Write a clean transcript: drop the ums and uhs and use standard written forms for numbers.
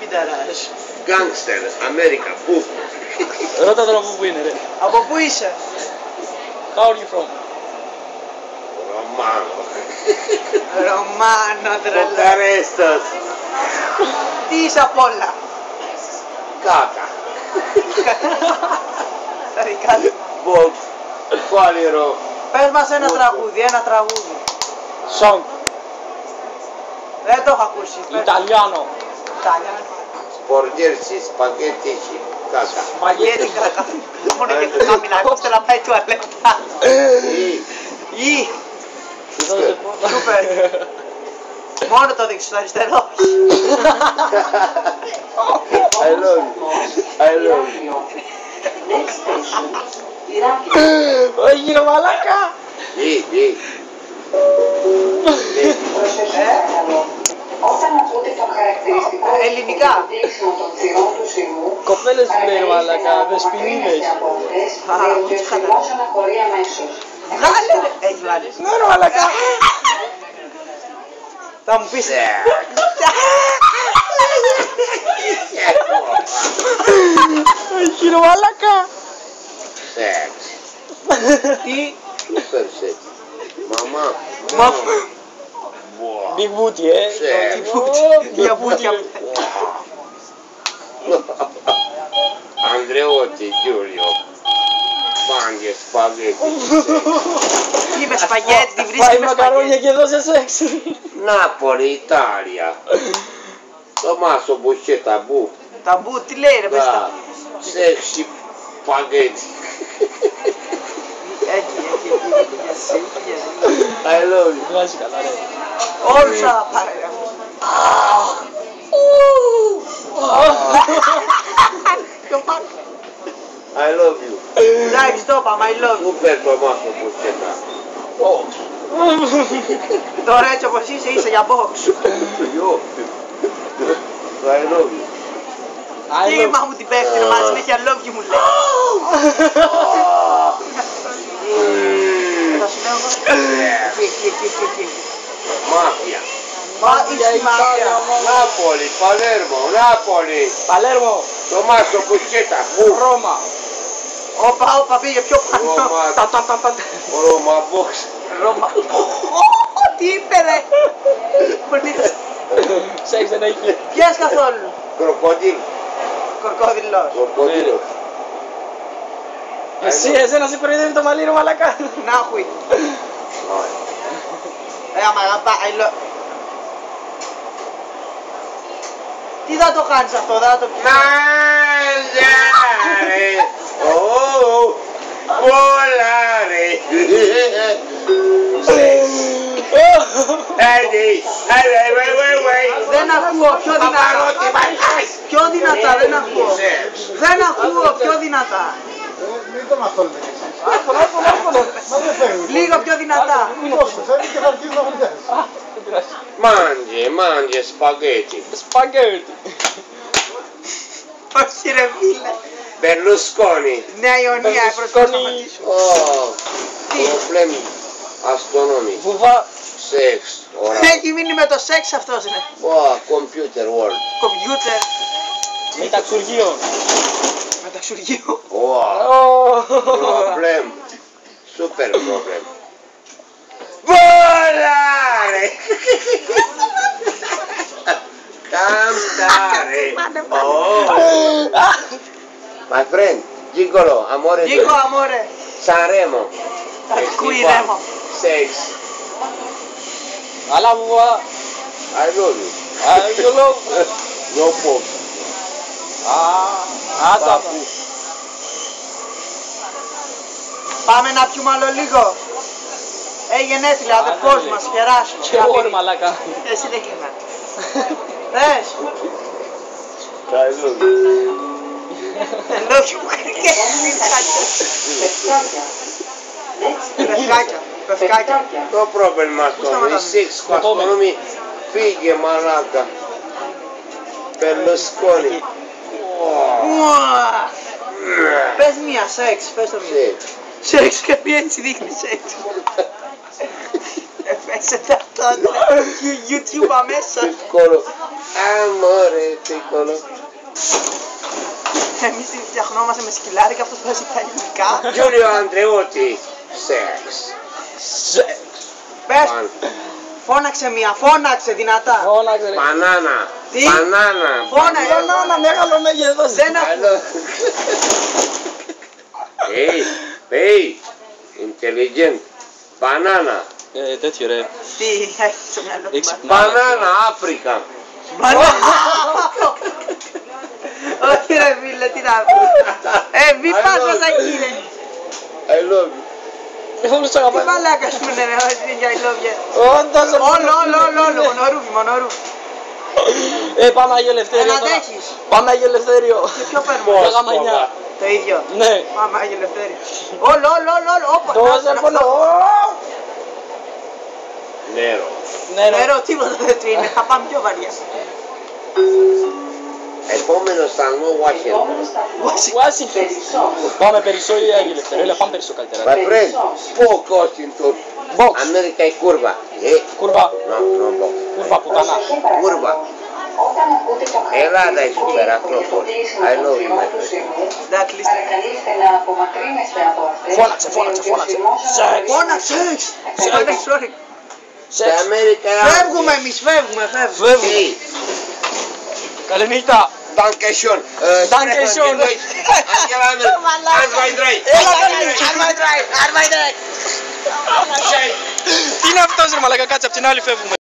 πιντεράς. Γκάνγκστερ, Αμέρικα, πού. Ρώτα τώρα από πού είναι ρε. Από πού είσαι? How are you from? Ρωμάνο. Ρωμάνο τρελό. Βουκαρέστος. Τι είσαι απ' όλα? Κάκα. Τα δικά του. Μποκ. Φάλιρο. Πες μας ένα τραγούδι, ένα τραγούδι. Song. Δεν το έχω ακούσει. Ιταλιάνο. Ιταλιάνο. Σπορτζέρτσι, σπαγγέτι, κάκα. Μαγέτη κακά. Μόνο και το κάμινα, κόψτε να πάει τουαλέτα. Ή. Σούπερ. Μόνο το δείξεις στο αριστερό. I love you. I love you. Όχι ρε μαλάκα. Γη. Όταν ακούτε το χαρακτηριστικό Ελληνικά. κλείσιμο των θυρών του σειρμού, Κοπέλες που λέει μαλάκα, δεσποινίδες. και ο σειρμός αναχωρεί αμέσως. Βγάλε ρε. Έχει βάλει. Ναι ρε μαλάκα. Θα μου πεις. Όχι ρε μαλάκα. Σεξ. Τι. Σούπερ σεξ. Μαμά. Μα. Big booty Σεξ. Για μπούτια. Ανδρεώτη, Γιούλιο. Μάγκε, σπαγέτι. Τι με σπαγγέτι, τη Πάει βρίσκει με μακαρόνια σπαγγέτι. και δώσε σεξ. Νάπολη, Ιταλία. Τομάσο Μπουσκέτα, μπου. Ταμπού, τι λέει ρε πες τα. Da, sexy spaghetti. Εκεί, για εσύ, για εσύ. I love you. Βγάζει καλά ρε. Όλους θα πάρε. I love you. Εντάξει, το είπαμε, I love you. Super Τομάσο Μπουσκέτα. Τώρα έτσι όπως είσαι για box. Yo. I love you. Τι μα μου την πέφτει ρε μας, συνέχεια love you μου λέει. Θα σου λέω εγώ. Εκεί. Μάφια. Μα είσαι μάτια. Νάπολη, Παλέρμο, Νάπολη. Παλέρμο. Τομάσο Μπουσκέτα, μπου. Ρώμα. Όπα, πήγε πιο πάνω. Ρώμα. Ρώμα box. Ρώμα. Τι είπε ρε. Σεξ δεν έχει. Πιες καθόλου. Κροκοδίλ. Κορκόδιλος. Κροκοδίλος. Εσύ, εσένα σε κοροϊδεύει το μαλλί ρε μαλακά. Να χουι. Άμα αγαπά, I love. Τι θα το κάνεις αυτό, δεν θα το πιεις. Mangiare, oh, volare. Δεν ακούω, πιο δυνατά. Πιο δυνατά, δεν ακούω. Δεν ακούω, πιο δυνατά. Μην τον αυτόλετε κι εσείς. Μα δεν φέρνει. Λίγο πιο δυνατά. Τόσο φέρνει και θα αρχίσει να βρεθείς. Mangi spaghetti. Σπαγκέτι. Όχι ρε φίλε. Berlusconi. Νέα Ιωνία, έπρεπε να σταματήσω. Oh, problem astronomy. Βουβά. Sex. Ora. Έχει μείνει με το σεξ αυτός είναι. Oh, computer world. Κομπιούτερ. Μεταξουργείο. Μεταξουργείο. Oh, problem. Super problem. Volare. Cantare. Oh. My friend, Gigolo, amore. Νίκο, αμόρε. Sanremo. Κουιρέμο. Sex. Αλλά βουβά. I love you. Αγιολό. No pop. Άτα. Πάμε να πιούμε άλλο λίγο. Γενέθλια, αδερφός μας, χεράσου. Και εγώ ρε μαλακά. Εσύ δεν κερνά. Δες. I love you. Λόγια μου Πευκάκια. Το πρόβλημα αυτό, η σεξ που αστρονόμη φύγε μαλάκα. Berlusconi. Πες μία σεξ, πες το μία. Σεξ. Σεξ και μία έτσι δείχνει σεξ. Πέσετε αυτό, YouTube αμέσως. Piccolo. Amore piccolo. Εμείς φτιαχνόμαστε με σκυλάρι και αυτός παίζει τα ελληνικά. Giulio Andreotti. Sex. Πες, Pan- φώναξε μία, φώναξε δυνατά. Φώναξε ρε. Banana. Τι? Banana. Φώναξε. Μπανάνα, μεγάλο μέγεθος. Δεν έχω. Hey, intelligent. Banana. Τέτοιο ρε. Τι έχεις στο μυαλό του. Έξυπνα. Banana Africa. Όχι ρε φίλε, τι να πω. Μη πας μέσα εκεί ρε. I love you. Όλους τους Τι αγαπάει. μαλάκας που είναι ρε, όχι για I love you. Όντως. Όλο, μονορούφι. Πάμε Άγιο Ελευθέριο Ένα τώρα. αντέχεις. Πάμε Άγιο Ελευθέριο. Και ποιο παίρνουμε. Τα γάμα 9. Το ίδιο. Ναι. Πάμε Άγιο Ελευθέριο. Όλο, όπα. Δώσε πόνο. Nero. Νερό, τίποτα δεν του είναι, θα πάμε πιο βαριά. Επόμενο σταθμό Washington. Επόμενο σταθμός. Washington. Περισσός. Πάμε Περισσό ή Άγιο Ελευθέριο. Έλα πάμε Περισσό καλύτερα. My friend, fuck Washington. Box. America è curva. Κούρβα. No, no box. Κούρβα πουτανά. Προσοχή παρακαλώ. Curva. Όταν ακούτε το Ελλάδα χαρακτηριστικό η Σούπερα ήχο για το Ακρόπολη. κλείσιμο I των love you, θυρών my του friend. σειρμού, Da, κλείστε. παρακαλείστε να απομακρύνεστε από αυτές. Φώναξε. διότι ο σειρμός Σεξ. Φώναξες. Sorry. Σε Αμέρικα. Φεύγουμε εμείς, φεύγουμε. Φεύγουμε. Hey, Καληνύχτα. Dankeschön. Dankeschön. Angela Merkel. Ein, zwei, drei. Έλα καληνύχτα. Τι είναι αυτός ρε μαλάκα, κάτσε απ' την άλλη φεύγουμε.